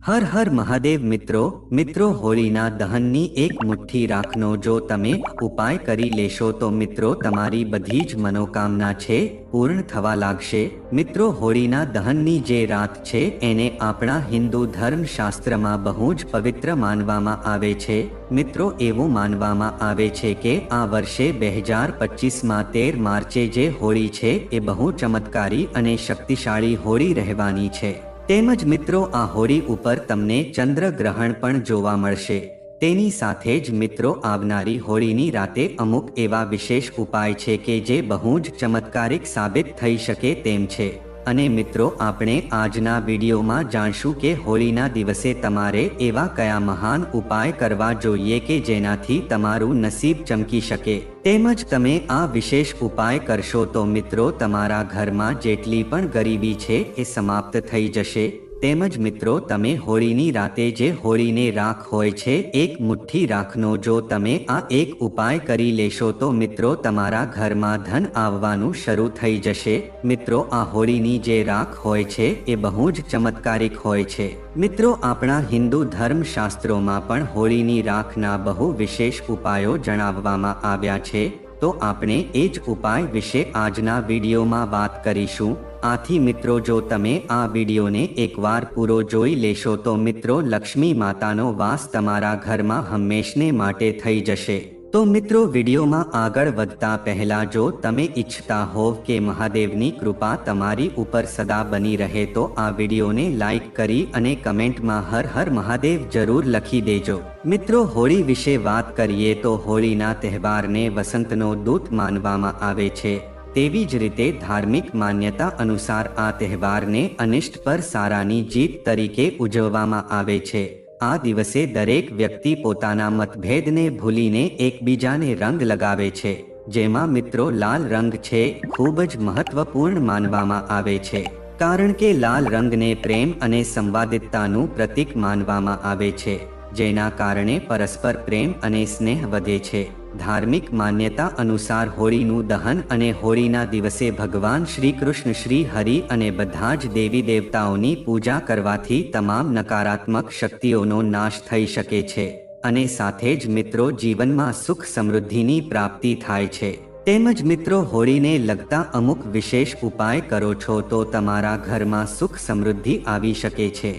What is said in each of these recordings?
હર હર મહાદેવ મિત્રો હોળીના દહનની એક મુઠ્ઠી રાખનો જો તમે ઉપાય કરી લેશો તો મિત્રો તમારી બધી જ મનોકામના છે પૂર્ણ થવા લાગશે। મિત્રો હોળીના દહનની જે રાત છે એને આપણા હિન્દુ ધર્મશાસ્ત્રમાં બહુ જ પવિત્ર માનવામાં આવે છે। મિત્રો એવું માનવામાં આવે છે કે આ વર્ષે 2025માં 13 માર્ચે જે હોળી છે એ બહુ ચમત્કારી અને શક્તિશાળી હોળી રહેવાની છે। તેમજ મિત્રો આ હોળી ઉપર તમને ચંદ્રગ્રહણ પણ જોવા મળશે। તેની સાથે જ મિત્રો આવનારી હોળીની રાતે અમુક એવા વિશેષ ઉપાય છે કે જે બહુ જ ચમત્કારિક સાબિત થઈ શકે તેમ છે। અને મિત્રો આપણે આજના વિડીયોમાં જાણશું કે હોળીના દિવસે તમારે એવા કયા મહાન ઉપાય કરવા જોઈએ કે જેનાથી તમારું નસીબ ચમકી શકે। તેમજ તમે આ વિશેષ ઉપાય કરશો તો મિત્રો તમારા ઘરમાં જેટલી પણ ગરીબી છે એ સમાપ્ત થઈ જશે। તેમજ મિત્રો તમે હોળીની રાતે જે હોળીને રાખ હોય છે એક મુઠ્ઠી રાખનો જો તમે આ એક ઉપાય કરી લેશો તો મિત્રો તમારા ઘરમાં ધન આવવાનું શરૂ થઈ જશે। મિત્રો આ હોળીની જે રાખ હોય છે એ બહુ જ ચમત્કારિક હોય છે। મિત્રો આપણા હિન્દુ ધર્મશાસ્ત્રોમાં પણ હોળીની રાખના બહુ વિશેષ ઉપાયો જણાવવામાં આવ્યા છે। તો આપણે એ જ ઉપાય વિશે આજના વિડીયોમાં વાત કરીશું। આથી મિત્રો જો તમે આ વિડીયોને એકવાર પૂરો જોઈ લેશો તો મિત્રો લક્ષ્મી માતાનો વાસ તમારા ઘરમાં હંમેશને માટે થઈ જશે। તો મિત્રો વિડીયોમાં આગળ વધતા પહેલા જો તમે ઈચ્છતા હોવ કે મહાદેવની કૃપા તમારી ઉપર સદા બની રહે તો આ વિડીયોને લાઈક કરી અને કમેન્ટમાં હર હર મહાદેવ જરૂર લખી દેજો। મિત્રો હોળી વિશે વાત કરીએ તો હોળીના તહેવારને વસંતનો દૂત માનવામાં આવે છે। તેવી જ રીતે ધાર્મિક માન્યતા અનુસાર આ તહેવારને અનિષ્ટ પર સારાની જીત તરીકે ઉજવવામાં આવે છે। આ દિવસે દરેક વ્યક્તિ પોતાના મતભેદને ભૂલીને એકબીજાને રંગ લગાવે છે। જેમાં મિત્રો લાલ રંગ છે ખૂબ જ મહત્વપૂર્ણ માનવામાં આવે છે કારણ કે લાલ રંગને પ્રેમ અને સંવાદિતાનું પ્રતીક માનવામાં આવે છે જેના કારણે પરસ્પર પ્રેમ અને સ્નેહ વધે છે। ધાર્મિક માન્યતા અનુસાર હોળીનું દહન અને હોળીના દિવસે ભગવાન શ્રી કૃષ્ણ શ્રી હરિ અને બધા જ દેવી દેવતાઓની પૂજા કરવાથી તમામ નકારાત્મક શક્તિઓનો નાશ થઈ શકે છે અને સાથે જ મિત્રો જીવનમાં સુખ સમૃદ્ધિની પ્રાપ્તિ થાય છે। તેમજ મિત્રો હોળીને લગતા અમુક વિશેષ ઉપાય કરો છો તો તમારા ઘરમાં સુખ સમૃદ્ધિ આવી શકે છે।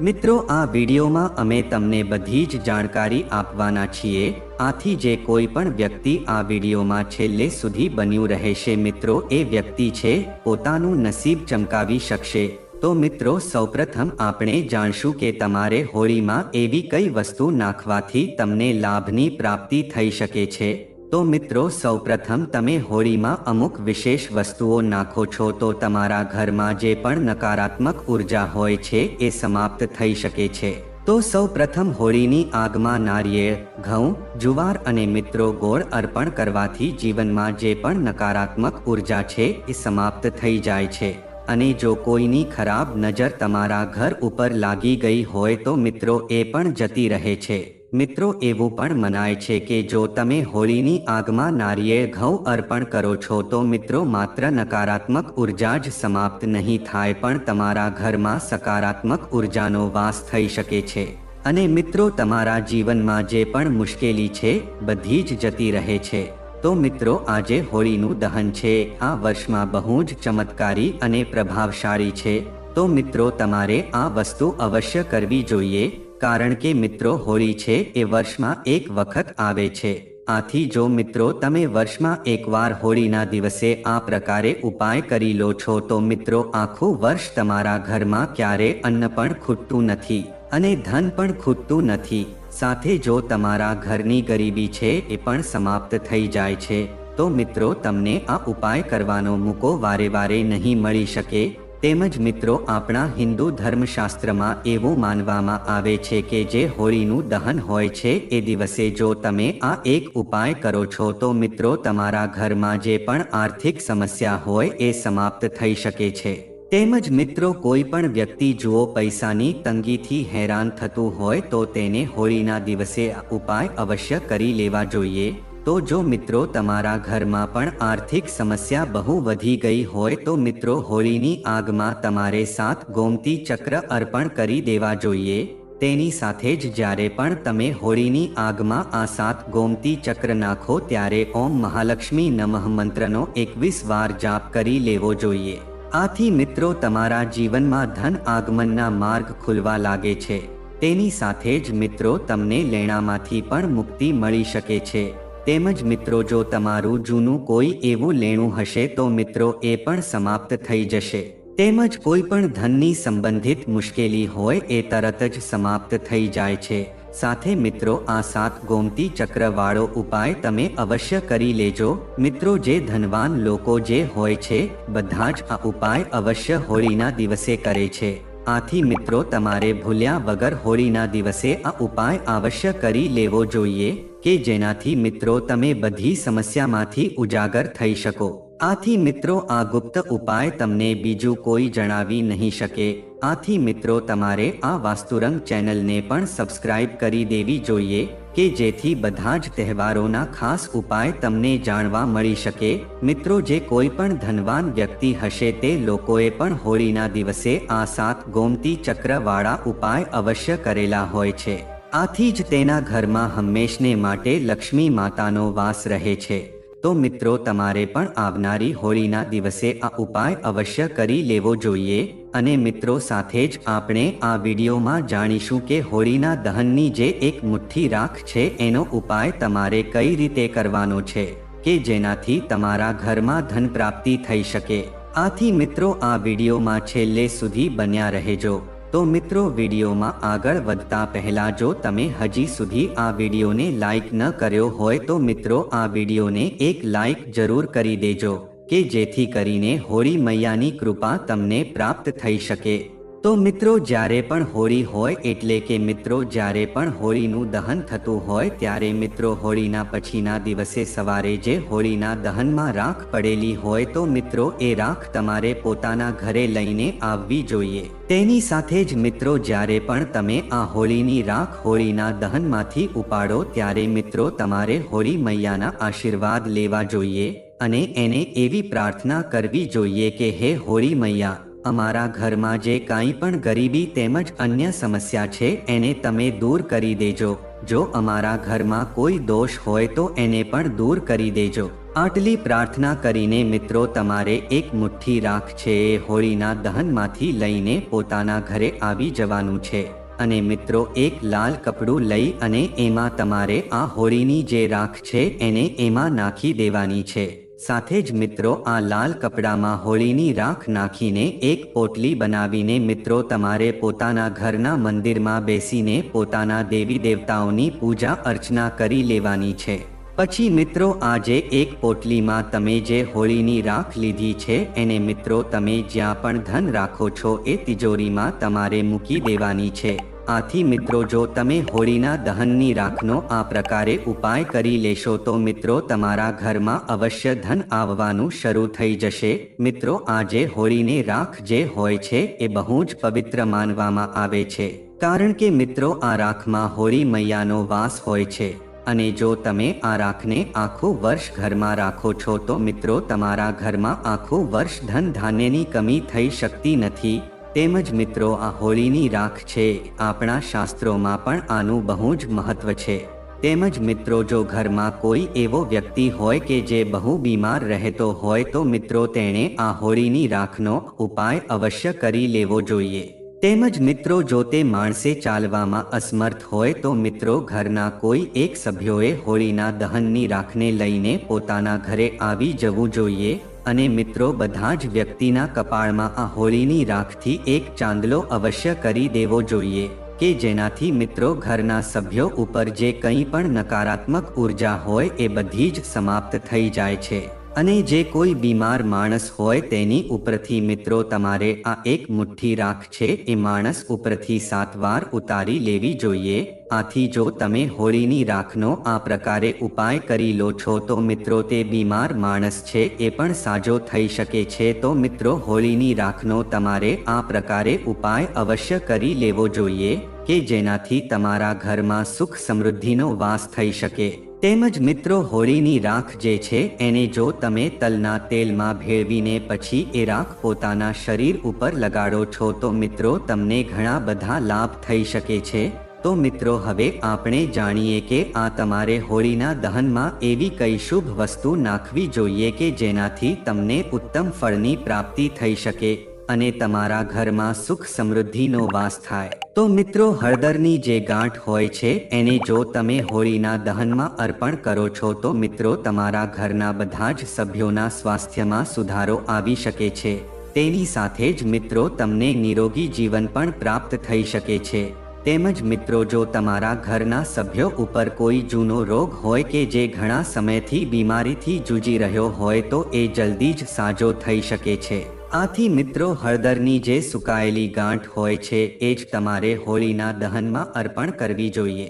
મિત્રો આ વિડીયોમાં અમે તમને બધી જ જાણકારી આપવાના છીએ। આથી જે કોઈ પણ વ્યક્તિ આ વિડીયોમાં છેલ્લે સુધી બન્યું રહેશે મિત્રો એ વ્યક્તિ છે પોતાનું નસીબ ચમકાવી શકશે। તો મિત્રો સૌપ્રથમ આપણે જાણશું કે તમારે હોળીમાં એવી કઈ વસ્તુ નાખવાથી તમને લાભની પ્રાપ્તિ થઈ શકે છે। તો મિત્રો સૌપ્રથમ તમે હોળીમાં અમુક વિશેષ વસ્તુઓ નાખો છો તો તમારા ઘરમાં જે પણ નકારાત્મક ઉર્જા હોય છે એ સમાપ્ત થઈ શકે છે। તો સૌપ્રથમ હોળીની આગમાં નારિયેળ, ઘઉં, જુવાર અને મિત્રો ગોળ અર્પણ કરવાથી જીવનમાં જે પણ નકારાત્મક ઉર્જા છે એ સમાપ્ત થઈ જાય છે અને જો કોઈની ખરાબ નજર તમારા ઘર ઉપર લાગી ગઈ હોય તો મિત્રો એ પણ જતી રહે છે। મિત્રો એવું પણ મનાય છે કે જો તમે હોળીની આગમાં નારિયેળ ઘઉં અર્પણ કરો છો તો મિત્રો માત્ર નકારાત્મક ઉર્જા જ સમાપ્ત નહીં થાય પણ તમારા ઘરમાં સકારાત્મક ઉર્જાનો વાસ થઈ શકે છે અને મિત્રો તમારા જીવનમાં જે પણ મુશ્કેલી છે બધી જ જતી રહે છે। તો મિત્રો આજે હોળીનું દહન છે આ વર્ષમાં બહુ જ ચમત્કારી અને પ્રભાવશાળી છે। તો મિત્રો તમારે આ વસ્તુ અવશ્ય કરવી જોઈએ કારણ કે મિત્રો હોળી છે એ વર્ષમાં એક વખત આવે છે। આથી જો મિત્રો તમે વર્ષમાં એકવાર હોળીના દિવસે આ પ્રકારે ઉપાય કરી લો છો તો મિત્રો આખું વર્ષ તમારા ઘરમાં ક્યારે અન્ન પણ ખૂટતું નથી અને ધન પણ ખૂટતું નથી। સાથે જો તમારા ઘરની ગરીબી છે એ પણ સમાપ્ત થઈ જાય છે। તો મિત્રો તમને આ ઉપાય કરવાનો મોકો વારે વારે નહીં મળી શકે। તેમજ મિત્રો આપણા હિન્દુ ધર્મશાસ્ત્રમાં એવું માનવામાં આવે છે કે જે હોળીનું દહન હોય છે એ દિવસે જો તમે આ એક ઉપાય કરો છો તો મિત્રો તમારા ઘરમાં જે પણ આર્થિક સમસ્યા હોય એ સમાપ્ત થઈ શકે છે। તેમજ મિત્રો કોઈ પણ વ્યક્તિ જુઓ પૈસાની તંગીથી હેરાન થતું હોય તો તેને હોળીના દિવસે આ ઉપાય અવશ્ય કરી લેવા જોઈએ। તો જો મિત્રો તમારા ઘરમાં પણ આર્થિક સમસ્યા બહુ વધી ગઈ હોય તો મિત્રો હોળીની આગમાં તમારે 7 ગોમતી ચક્ર અર્પણ કરી દેવા જોઈએ। તેની સાથે જ જ્યારે પણ તમે હોળીની આગમાં આ 7 ગોમતી ચક્ર નાખો ત્યારે ઓમ મહાલક્ષ્મી નમઃ મંત્રનો 21 વાર જાપ કરી લેવો જોઈએ। આથી મિત્રો તમારા જીવનમાં ધન આગમનના માર્ગ ખુલવા લાગે છે। તેની સાથે જ મિત્રો તમને લેણામાંથી પણ મુક્તિ મળી શકે છે। તેમજ મિત્રો જો તમારું જૂનું કોઈ એવું લેણું હશે તો મિત્રો એ પણ સમાપ્ત થઈ જશે। તેમજ કોઈ પણ ધનની સંબંધિત મુશ્કેલી હોય એ તરત જ સમાપ્ત થઈ જાય છે। સાથે મિત્રો આ 7 ગોમતી ચક્ર વાળો ઉપાય તમે અવશ્ય કરી લેજો। મિત્રો જે ધનવાન લોકો જે હોય છે બધા જ આ ઉપાય અવશ્ય હોળીના દિવસે કરે છે। આથી મિત્રો તમારે ભૂલ્યા વગર હોળીના દિવસે આ ઉપાય અવશ્ય કરી લેવો જોઈએ કે જેનાથી મિત્રો તમે બધી સમસ્યામાંથી ઉજાગર થઈ શકો। આથી મિત્રો આ ગુપ્ત ઉપાય તમને બીજું કોઈ જણાવી નહીં શકે। આથી મિત્રો તમારે આ વાસ્તુરંગ ચેનલને પણ સબસ્ક્રાઇબ કરી દેવી જોઈએ કે જેથી બધા જ તહેવારોના ખાસ ઉપાય તમને જાણવા મળી શકે। મિત્રો જે કોઈ પણ ધનવાન વ્યક્તિ હશે તે લોકોએ પણ હોળીના દિવસે આ 7 ગોમતી ચક્ર વાળા ઉપાય અવશ્ય કરેલા હોય છે। આથી જ તેના ઘરમાં હંમેશને માટે લક્ષ્મી માતાનો વાસ રહે છે। તો મિત્રો તમારે પણ આવનારી હોળીના દિવસે આ ઉપાય અવશ્ય કરી લેવો જોઈએ। અને મિત્રો સાથે જ આપણે આ વિડીયોમાં જાણીશું કે હોળીના દહનની જે એક મુઠ્ઠી રાખ છે એનો ઉપાય તમારે કઈ રીતે કરવાનો છે કે જેનાથી તમારા ઘરમાં ધન પ્રાપ્તિ થઈ શકે। આથી મિત્રો આ વિડીયોમાં છેલ્લે સુધી બન્યા રહેજો। તો મિત્રો વિડીયોમાં આગળ વધતા પહેલા જો તમે હજી સુધી આ વિડીયોને લાઈક ન કર્યો હોય તો મિત્રો આ વિડીયોને એક લાઈક જરૂર કરી દેજો કે જેથી કરીને હોળી મૈયાની કૃપા તમને પ્રાપ્ત થઈ શકે। તો મિત્રો જ્યારે પણ હોળી હોય એટલે કે મિત્રો જ્યારે પણ હોળીનું દહન થતું હોય ત્યારે મિત્રો હોળીના પછીના દિવસે સવારે જે હોળીના દહનમાં રાખ પડેલી હોય તો મિત્રો એ રાખ તમારે પોતાના ઘરે લઈને આવવી જોઈએ। તેની સાથે જ મિત્રો જ્યારે પણ તમે આ હોળીની રાખ હોળીના દહનમાંથી ઉપાડો ત્યારે મિત્રો તમારે હોળી મૈયાના આશીર્વાદ લેવા જોઈએ અને એને એવી પ્રાર્થના કરવી જોઈએ કે હે હોળી મૈયા, અમારા ઘરમાં જે કાંઈ પણ ગરીબી તેમજ અન્ય સમસ્યા છે એને તમે દૂર કરી દેજો। જો અમારા ઘરમાં કોઈ દોષ હોય તો એને પણ દૂર કરી દેજો। આટલી પ્રાર્થના કરીને મિત્રો તમારે એક મુઠ્ઠી રાખ છે એ હોળીના દહનમાંથી લઈને પોતાના ઘરે આવી જવાનું છે અને મિત્રો એક લાલ કપડું લઈ અને એમાં તમારે આ હોળીની જે રાખ છે એને એમાં નાખી દેવાની છે। સાથે જ મિત્રો આ લાલ કપડામાં હોળીની રાખ નાખીને એક પોટલી બનાવીને મિત્રો તમારે પોતાના ઘરના મંદિરમાં બેસીને પોતાના દેવી દેવતાઓની પૂજા અર્ચના કરી લેવાની છે। પછી મિત્રો આ જે એક પોટલીમાં તમે જે હોળીની રાખ લીધી છે એને મિત્રો તમે જ્યાં પણ ધન રાખો છો એ તિજોરીમાં તમારે મૂકી દેવાની છે। આથી મિત્રો જો તમે હોળીના દહનની રાખનો આ પ્રકારે ઉપાય કરી લેશો તો મિત્રો તમારા ઘરમાં અવશ્ય ધન આવવાનું શરૂ થઈ જશે। મિત્રો આ જે હોળીની રાખ જે હોય છે એ બહુ જ પવિત્ર માનવામાં આવે છે કારણ કે મિત્રો આ રાખમાં હોળી મૈયાનો વાસ હોય છે અને જો તમે આ રાખને આખું વર્ષ ઘરમાં રાખો છો તો મિત્રો તમારા ઘરમાં આખું વર્ષ ધન ધાન્યની કમી થઈ શકતી નથી। તેમજ મિત્રો આ હોળીની રાખ છે આપણા શાસ્ત્રોમાં પણ આનું બહુ જ મહત્વ છે। તેમજ મિત્રો જો ઘરમાં કોઈ એવો વ્યક્તિ હોય કે જે બહુ બીમાર રહેતો હોય તો મિત્રો તેણે આ હોળીની રાખનો ઉપાય અવશ્ય કરી લેવો જોઈએ। તેમજ મિત્રો જો તે માણસે ચાલવામાં અસમર્થ હોય તો મિત્રો ઘરના કોઈ એક સભ્યોએ હોળીના દહનની રાખને લઈને પોતાના ઘરે આવી જવું જોઈએ અને મિત્રો બધા જ વ્યક્તિના કપાળમાં આ હોળીની રાખથી એક ચાંદલો અવશ્ય કરી દેવો જોઈએ કે જેનાથી મિત્રો ઘરના સભ્યો ઉપર જે કંઈ પણ નકારાત્મક ઉર્જા હોય એ બધી જ સમાપ્ત થઈ જાય છે અને જે કોઈ બીમાર માણસ હોય તેની ઉપરથી મિત્રો તમારે આ એક મુઠ્ઠી રાખ છે એ માણસ ઉપરથી 7 વાર ઉતારી લેવી જોઈએ। આથી જો તમે હોળીની રાખનો આ પ્રકારે ઉપાય કરી લો છો તો મિત્રો તે બીમાર માણસ છે એ પણ સાજો થઈ શકે છે। તો મિત્રો હોળીની રાખનો તમારે આ પ્રકારે ઉપાય અવશ્ય કરી લેવો જોઈએ કે જેનાથી તમારા ઘરમાં સુખ સમૃદ્ધિનો વાસ થઈ શકે। તેમજ મિત્રો હોળીની રાખ જે છે એને જો તમે તલના તેલમાં ભેળવીને પછી એ રાખ પોતાના શરીર ઉપર લગાડો છો તો મિત્રો તમને ઘણા બધા લાભ થઈ શકે છે. તો મિત્રો હવે આપણે જાણીએ કે આ તમારે હોળીના દહનમાં એવી કઈ શુભ વસ્તુ નાખવી જોઈએ કે જેનાથી તમને ઉત્તમ ફળની પ્રાપ્તિ થઈ શકે અને તમારા ઘરમાં સુખ સમૃદ્ધિનો વાસ થાય. તો મિત્રો હળદરની જે ગાંઠ હોય છે એને જો તમે હોળીના દહનમાં અર્પણ કરો છો તો મિત્રો તમારા ઘરના બધા જ સભ્યોના સ્વાસ્થ્યમાં સુધારો આવી શકે છે. તેની સાથે જ મિત્રો તમને નિરોગી જીવન પણ પ્રાપ્ત થઈ શકે છે. તેમજ મિત્રો જો તમારા ઘરના સભ્યો ઉપર કોઈ જૂનો રોગ હોય કે જે ઘણા સમયથી બીમારીથી જૂજી રહ્યો હોય તો એ જલ્દી જ સાજો થઈ શકે છે. આથી મિત્રો હળદરની જે સુકાયેલી ગાંઠ હોય છે એ જ તમારે હોળીના દહનમાં અર્પણ કરવી જોઈએ.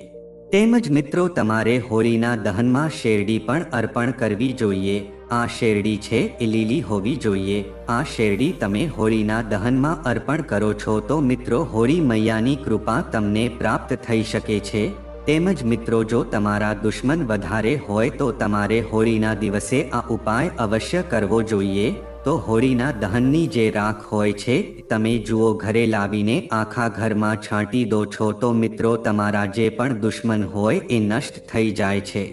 તેમજ મિત્રો તમારે હોળીના દહનમાં શેરડી પણ અર્પણ કરવી જોઈએ. આ શેરડી છે એ લીલી હોવી જોઈએ. આ શેરડી તમે હોળીના દહનમાં અર્પણ કરો છો તો મિત્રો હોળી મૈયાની કૃપા તમને પ્રાપ્ત થઈ શકે છે. તેમજ મિત્રો જો તમારા દુશ્મન વધારે હોય તો તમારે હોળીના દિવસે આ ઉપાય અવશ્ય કરવો જોઈએ. તો હોળીના દહનની જે રાખ હોય છે તમે જુઓ ઘરે લાવીને આખા ઘરમાં છાંટી દો છો તો મિત્રો તમારા જે પણ દુશ્મન હોય એ નષ્ટ થઈ જાય છે.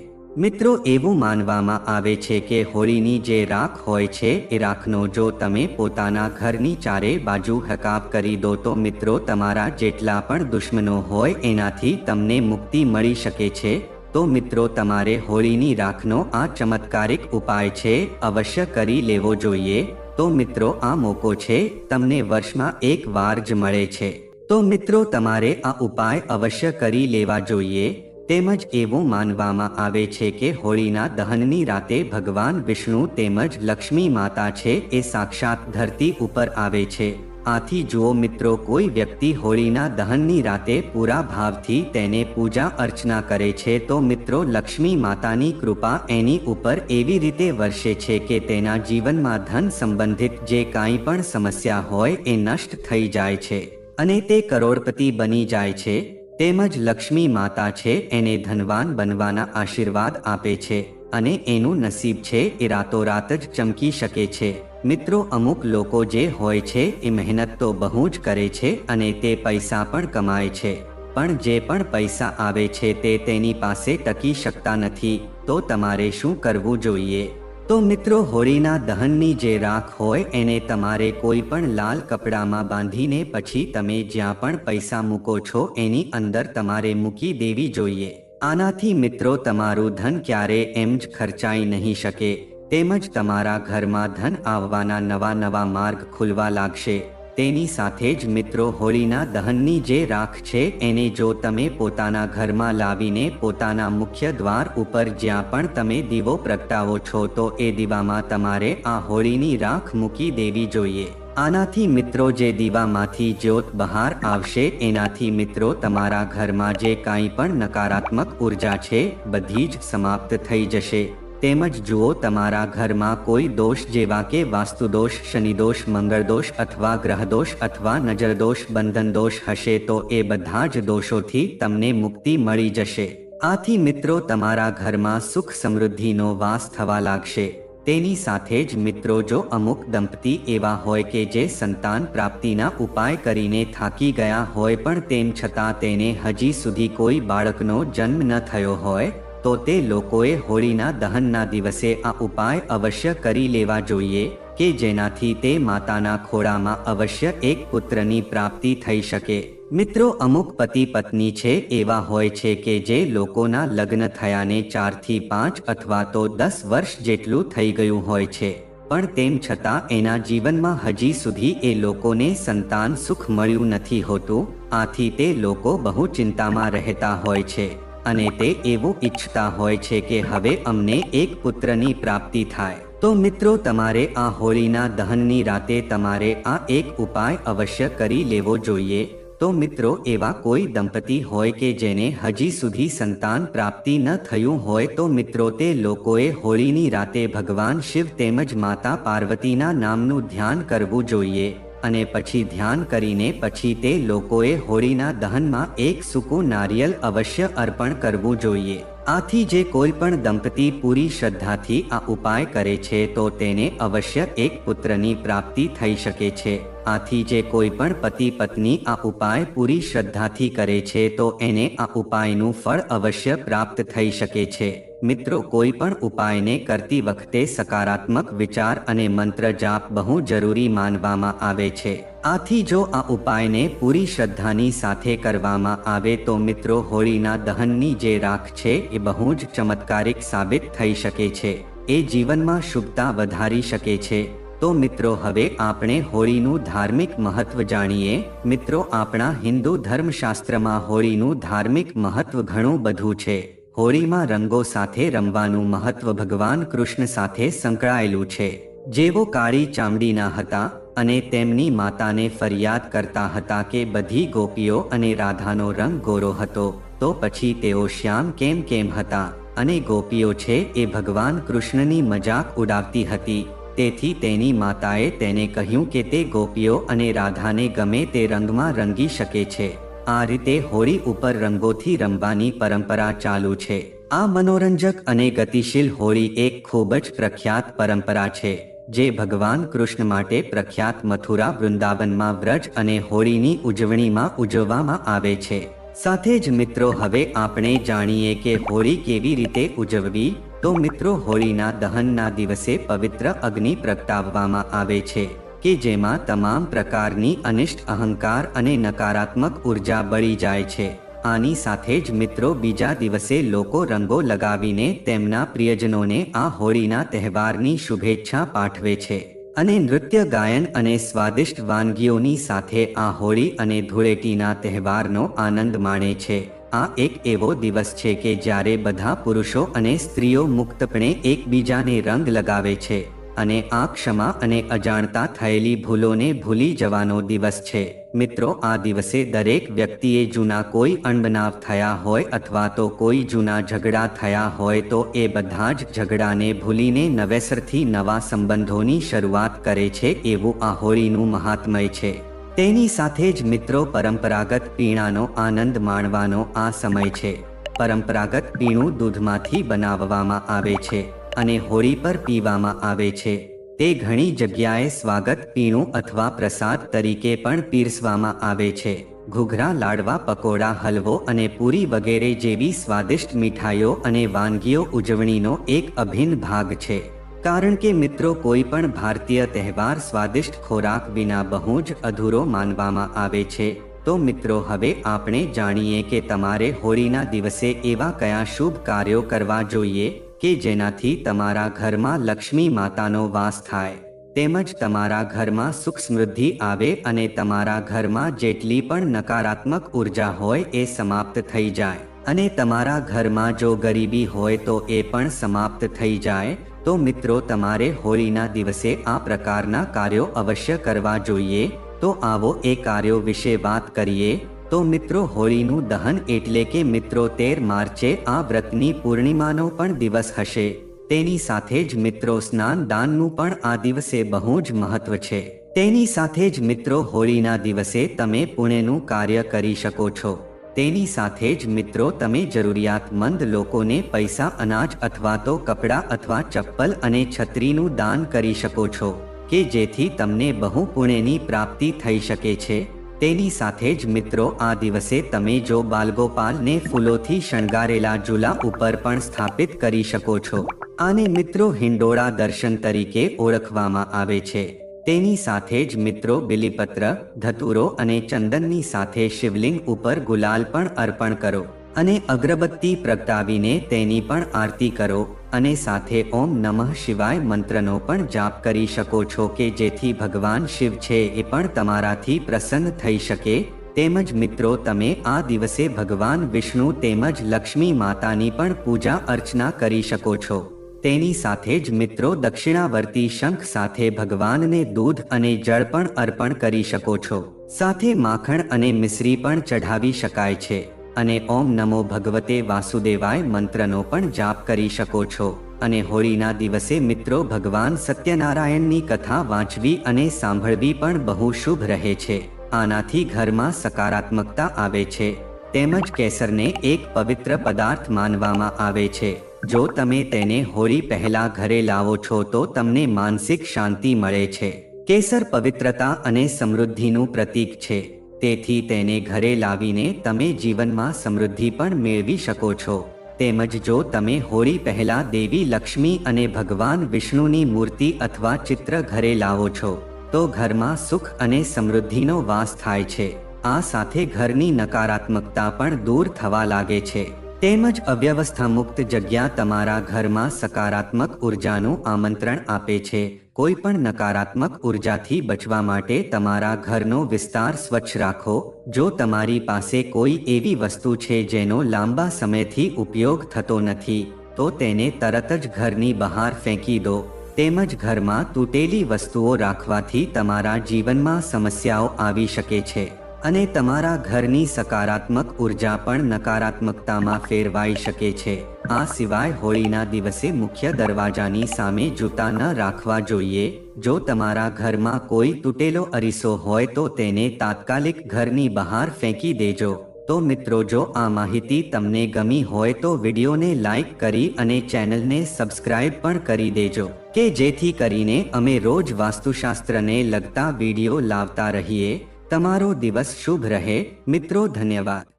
મિત્રો એવું માનવામાં આવે છે કે હોળીની જે રાખ હોય છે એ રાખનો જો તમે પોતાના ઘરની ચારે બાજુ હકાબ કરી દો તો મિત્રો તમારા જેટલા પણ દુશ્મનો હોય એનાથી તમને મુક્તિ મળી શકે છે. તો મિત્રો તમારે હોળીની રાખનો આ ચમત્કારિક ઉપાય છે અવશ્ય કરી લેવો જોઈએ. તો મિત્રો આ મોકો છે તમને વર્ષમાં એક વાર જ મળે છે. તો મિત્રો તમારે આ ઉપાય અવશ્ય કરી લેવા જોઈએ. તેમજ એવું માનવામાં આવે છે કે હોળીના દહનની રાતે ભગવાન વિષ્ણુ તેમજ લક્ષ્મી માતા છે એ સાક્ષાત ધરતી ઉપર આવે છે. આથી જુઓ મિત્રો કોઈ વ્યક્તિ હોળીના દહનની રાતે પૂરા ભાવથી તેને પૂજા અર્ચના કરે છે તો મિત્રો લક્ષ્મી માતાની કૃપા એની ઉપર એવી રીતે વરસે છે કે તેના જીવનમાં ધન સંબંધિત જે કાંઈ પણ સમસ્યા હોય એ નષ્ટ થઈ જાય છે અને તે કરોડપતિ બની જાય છે. તેમજ લક્ષ્મી માતા છે એને ધનવાન બનવાના આશીર્વાદ આપે છે અને એનું નસીબ છે એ રાતોરાત જ ચમકી શકે છે. મિત્રો અમુક લોકો જે હોય છે એ મહેનત તો બહુ જ કરે છે અને તે પૈસા પણ કમાય છે, પણ જે પણ પૈસા આવે છે તે તેની પાસે ટકી શકતા નથી. તો તમારે શું કરવું જોઈએ? તો મિત્રો હોળીના દહનની જે રાખ હોય એને તમારે કોઈ પણ લાલ કપડામાં બાંધીને પછી તમે જ્યાં પણ પૈસા મૂકો છો એની અંદર તમારે મૂકી દેવી જોઈએ. આનાથી મિત્રો તમારું ધન ક્યારે એમ જ ખર્ચાઈ નહીં શકે. તેમજ તમારા ઘરમાં ધન આવવાના નવા નવા માર્ગ ખુલવા લાગશે. તેની સાથે જ મિત્રો હોળીના દહનની જે રાખ છે એને જો તમે પોતાના ઘરમાં લાવીને પોતાના મુખ્ય દ્વાર ઉપર જ્યાં પણ તમે દીવો પ્રગટાવો છો તો એ દીવામાં તમારે આ હોળીની રાખ મૂકી દેવી જોઈએ. આનાથી મિત્રો જે દીવામાંથી જ્યોત બહાર આવશે એનાથી મિત્રો તમારા ઘરમાં જે કાંઈ પણ નકારાત્મક ઉર્જા છે બધી જ સમાપ્ત થઈ જશે. તેમજ જુઓ તમારા ઘરમાં કોઈ દોષ જેવા કે વાસ્તુદોષ, શનિદોષ, મંગળદોષ અથવા ગ્રહદોષ અથવા નજરદોષ, બંધનદોષ હશે તો એ બધા જ દોષોથી તમને મુક્તિ મળી જશે. આથી મિત્રો તમારા ઘરમાં સુખ સમૃદ્ધિનો વાસ થવા લાગશે. તેની સાથે જ મિત્રો જો અમુક દંપતી એવા હોય કે જે સંતાન પ્રાપ્તિના ઉપાય કરીને થાકી ગયા હોય પણ તેમ છતાં તેને હજી સુધી કોઈ બાળકનો જન્મ ન થયો હોય તો તે લોકોએ હોળીના દહનના દિવસે આ ઉપાય અવશ્ય કરી લેવા જોઈએ કે જેનાથી તે માતાના ખોળામાં અવશ્ય એક પુત્રની પ્રાપ્તિ થઈ શકે. મિત્રો અમુક પતિ પત્ની છે એવા હોય છે કે જે લોકોના લગ્ન થયાને 4 થી 5 અથવા તો 10 વર્ષ જેટલું થઈ ગયું હોય છે પણ તેમ છતાં એના જીવનમાં હજી સુધી એ લોકોને સંતાન સુખ મળ્યું નથી હોતું. આથી તે લોકો બહુ ચિંતામાં રહેતા હોય છે અને તે એવું ઈચ્છતા હોય છે કે હવે અમને એક પુત્રની પ્રાપ્તિ થાય. તો મિત્રો તમારે આ હોળીના દહનની રાતે તમારે આ એક ઉપાય અવશ્ય કરી લેવો જોઈએ. તો મિત્રો એવા કોઈ દંપતી હોય કે જેને હજી સુધી સંતાન પ્રાપ્તિ ન થયું હોય તો મિત્રો તે લોકોએ હોળીની રાતે ભગવાન શિવ તેમજ માતા પાર્વતીના નામનું ધ્યાન કરવું જોઈએ અને પછી ધ્યાન કરીને પછી તે લોકોએ હોળીના દહનમાં એક સૂકું નારિયેલ અવશ્ય અર્પણ કરવું જોઈએ. આથી જે કોઈ પણ દંપતી પૂરી શ્રદ્ધાથી આ ઉપાય કરે છે તો તેને અવશ્ય એક પુત્રની પ્રાપ્તિ થઈ શકે છે. આથી જે કોઈ પણ પતિ પત્ની આ ઉપાય પૂરી શ્રદ્ધાથી કરે છે તો એને આ ઉપાયનું ફળ અવશ્ય પ્રાપ્ત થઈ શકે છે. મિત્રો, કોઈ પણ ઉપાયને કરતી વખતે સકારાત્મક વિચાર અને મંત્ર જાપ બહુ જરૂરી માનવામાં આવે છે. આથી જો આ ઉપાયને પૂરી શ્રદ્ધાની સાથે કરવામાં આવે તો મિત્રો, હોળીના દહનની જે રાખ છે એ બહુ જ ચમત્કારિક સાબિત થઈ શકે છે. એ જીવનમાં શુભતા વધારી શકે છે. તો મિત્રો, હવે આપણે હોળીનું ધાર્મિક મહત્વ જાણીએ. મિત્રો, આપણા હિન્દુ ધર્મશાસ્ત્રમાં હોળીનું ધાર્મિક મહત્વ ઘણું બધું છે. હોળીમાં રંગો સાથે રમવાનું મહત્વ ભગવાન કૃષ્ણ સાથે સંકળાયેલું છે. જેઓ કાળી ચામડીના હતા અને તેમની માતાને ફરિયાદ કરતા હતા કે બધી ગોપીઓ અને રાધાનો રંગ ગોરો હતો, તો પછી તેઓ શ્યામ કેમ હતા? અને ગોપીઓ છે એ ભગવાન કૃષ્ણની મજાક ઉડાવતી હતી. તેથી તેની માતાએ તેને કહ્યું કે તે ગોપીઓ અને રાધાને ગમે તે રંગમાં રંગી શકે છે. આ રીતે હોળી ઉપર રંગોથી રમવાની પરંપરા ચાલુ છે. આ મનોરંજક અને ગતિશીલ હોળી એક ખૂબ જ પ્રખ્યાત પરંપરા છે, જે ભગવાન કૃષ્ણ માટે પ્રખ્યાત મથુરા, વૃંદાવનમાં વ્રજ અને હોળીની ઉજવણીમાં ઉજવવામાં આવે છે. સાથે જ મિત્રો, હવે આપણે જાણીએ કે હોળી કેવી રીતે ઉજવવી. તો મિત્રો, હોળીના દહનના દિવસે પવિત્ર અગ્નિ પ્રગટાવવામાં આવે છે કે જેમાં તમામ પ્રકારની અનિષ્ટ, અહંકાર અને નકારાત્મક ઉર્જા બળી જાય છે. આની સાથે જ મિત્રો, બીજા દિવસે લોકો રંગો લગાવીને તેમના પ્રિયજનોને આ હોળીના તહેવારની શુભેચ્છા પાઠવે છે અને નૃત્ય, ગાયન અને સ્વાદિષ્ટ વાનગીઓની સાથે આ હોળી અને ધૂળેટીના તહેવારનો આનંદ માણે છે. આ એક એવો દિવસ છે કે જ્યારે બધા પુરુષો અને સ્ત્રીઓ મુક્તપણે એકબીજાને રંગ લગાવે છે અને આ ક્ષમા અને અજાણતા થયેલી ભૂલોને ભૂલી જવાનો દિવસ છે. મિત્રો, આ દિવસે દરેક વ્યક્તિએ જૂના કોઈ અણબનાવ થયા હોય અથવા તો કોઈ જૂના ઝઘડા થયા હોય તો એ બધા જ ઝઘડાને ભૂલીને નવેસરથી નવા સંબંધોની શરૂઆત કરે છે. એવું આ હોળીનું મહાત્મય છે. તેની સાથે જ મિત્રો, પરંપરાગત પીણાનો આનંદ માણવાનો આ સમય છે. પરંપરાગત પીણું દૂધમાંથી બનાવવામાં આવે છે અને હોળી પર પીવામાં આવે છે. તે ઘણી જગ્યાએ સ્વાગત પીણું અથવા પ્રસાદ તરીકે પણ પીરસવામાં આવે છે. ઘૂઘરા, લાડવા, પકોડા, હલવો અને પૂરી વગેરે જેવી સ્વાદિષ્ટ મીઠાઈઓ અને વાનગીઓ ઉજવણીનો એક અભિન્ન ભાગ છે. કારણ કે મિત્રો, કોઈ પણ ભારતીય તહેવાર સ્વાદિષ્ટ ખોરાક વિના બહુ જ અધૂરો માનવામાં આવે છે. તો મિત્રો, હવે આપણે જાણીએ કે તમારે હોળીના દિવસે એવા કયા શુભ કાર્યો કરવા જોઈએ કે જેનાથી તમારા ઘરમાં લક્ષ્મી માતાનો વાસ થાય, તેમજ તમારા ઘરમાં સુખ સમૃદ્ધિ આવે અને તમારા ઘરમાં જેટલી પણ નકારાત્મક ઉર્જા હોય એ સમાપ્ત થઈ જાય અને તમારા ઘરમાં જો ગરીબી હોય તો એ પણ સમાપ્ત થઈ જાય. તો મિત્રો, તમારે હોળીના દિવસે આ પ્રકારના કાર્યો અવશ્ય કરવા જોઈએ. તો આવો એ કાર્યો વિશે વાત કરીએ. તો મિત્રો, હોળીનું દહન એટલે કે મિત્રો 13 માર્ચે આ વ્રતની પૂર્ણિમાનો પણ દિવસ હશે. તેની સાથે જ મિત્રો, સ્નાન દાનનું પણ આ દિવસે બહુ જ મહત્વ છે. તેની સાથે જ મિત્રો, હોળીના દિવસે તમે પુણ્યનું કાર્ય કરી શકો છો. તેની સાથે જ મિત્રો, તમે જરૂરિયાતમંદ લોકોને પૈસા, અનાજ અથવા તો કપડાં અથવા ચપ્પલ અને છત્રીનું દાન કરી શકો છો કે જેથી તમને બહુ પુણ્યની પ્રાપ્તિ થઈ શકે છે. તેની સાથે જ મિત્રો, આ દિવસે તમે જો બાલગોપાલને ફૂલોથી શણગારેલા ઝૂલા ઉપર પણ સ્થાપિત કરી શકો છો. આને મિત્રો હિંડોળા દર્શન તરીકે ઓળખવામાં આવે છે. તેની સાથે જ મિત્રો, બિલીપત્ર, ધતુરો અને ચંદનની સાથે શિવલિંગ ઉપર ગુલાલ પણ અર્પણ કરો અને અગરબત્તી પ્રગટાવીને તેની પણ આરતી કરો અને સાથે ઓમ નમઃ શિવાય મંત્રનો પણ જાપ કરી શકો છો કે જેથી ભગવાન શિવ છે એ પણ તમારાથી પ્રસન્ન થઈ શકે. તેમજ મિત્રો, તમે આ દિવસે ભગવાન વિષ્ણુ તેમજ લક્ષ્મી માતાની પણ પૂજા અર્ચના કરી શકો છો. તેની સાથે જ મિત્રો, દક્ષિણાવર્તી શંખ સાથે ભગવાનને દૂધ અને જળ પણ અર્પણ કરી શકો છો. સાથે માખણ અને મિશ્રી પણ ચઢાવી શકાય છે અને ઓમ નમો ભગવતે વાસુદેવાય મંત્રનો પણ જાપ કરી શકો છો. અને હોળીના દિવસે મિત્રો, ભગવાન સત્યનારાયણની કથા વાંચવી અને સાંભળવી પણ બહુ શુભ રહે છે. આનાથી ઘરમાં સકારાત્મકતા આવે છે તેમજ કેસરને એક પવિત્ર પદાર્થ માનવામાં આવે છે. જો તમે તેને હોળી પહેલા ઘરે લાવો છો તો તમને માનસિક શાંતિ મળે છે. કેસર પવિત્રતા અને સમૃદ્ધિનું પ્રતીક છે, તેથી તેને ઘરે લાવીને તમે જીવનમાં સમૃદ્ધિ પણ મેળવી શકો છો. તેમજ જો તમે હોળી પહેલા દેવી લક્ષ્મી અને ભગવાન વિષ્ણુની મૂર્તિ અથવા ચિત્ર ઘરે લાવો છો તો ઘરમાં સુખ અને સમૃદ્ધિનો વાસ થાય છે. આ સાથે ઘરની નકારાત્મકતા પણ દૂર થવા લાગે છે. તેમજ અવ્યવસ્થા મુક્ત જગ્યા તમારા ઘરમાં સકારાત્મક ઉર્જાનું આમંત્રણ આપે છે. કોઈ પણ નકારાત્મક ઉર્જાથી બચવા માટે તમારા ઘરનો વિસ્તાર સ્વચ્છ રાખો. જો તમારી પાસે કોઈ એવી વસ્તુ છે જેનો લાંબા સમયથી ઉપયોગ થતો નથી તો તેને તરત જ ઘરની બહાર ફેંકી દો. તેમજ ઘરમાં તૂટેલી વસ્તુઓ રાખવાથી તમારા જીવનમાં સમસ્યાઓ આવી શકે છે અને તમારા ઘરની સકારાત્મક ઉર્જા પણ નકારાત્મકતામાં ફેરવાઈ શકે છે. આ સિવાય હોળીના દિવસે મુખ્ય દરવાજાની સામે જૂતા ન રાખવા જોઈએ. જો તમારા ઘરમાં કોઈ તૂટેલો અરીસો હોય તો તેને તાત્કાલિક ઘરની બહાર ફેંકી દેજો. તો મિત્રો, જો આ માહિતી તમને ગમી હોય તો વિડીયોને લાઈક કરી અને ચેનલને સબસ્ક્રાઇબ પણ કરી દેજો કે જેથી કરીને અમે રોજ વાસ્તુશાસ્ત્રને લગતા વિડીયો લાવતા રહીએ. તમારો દિવસ શુભ રહે મિત્રો. ધન્યવાદ.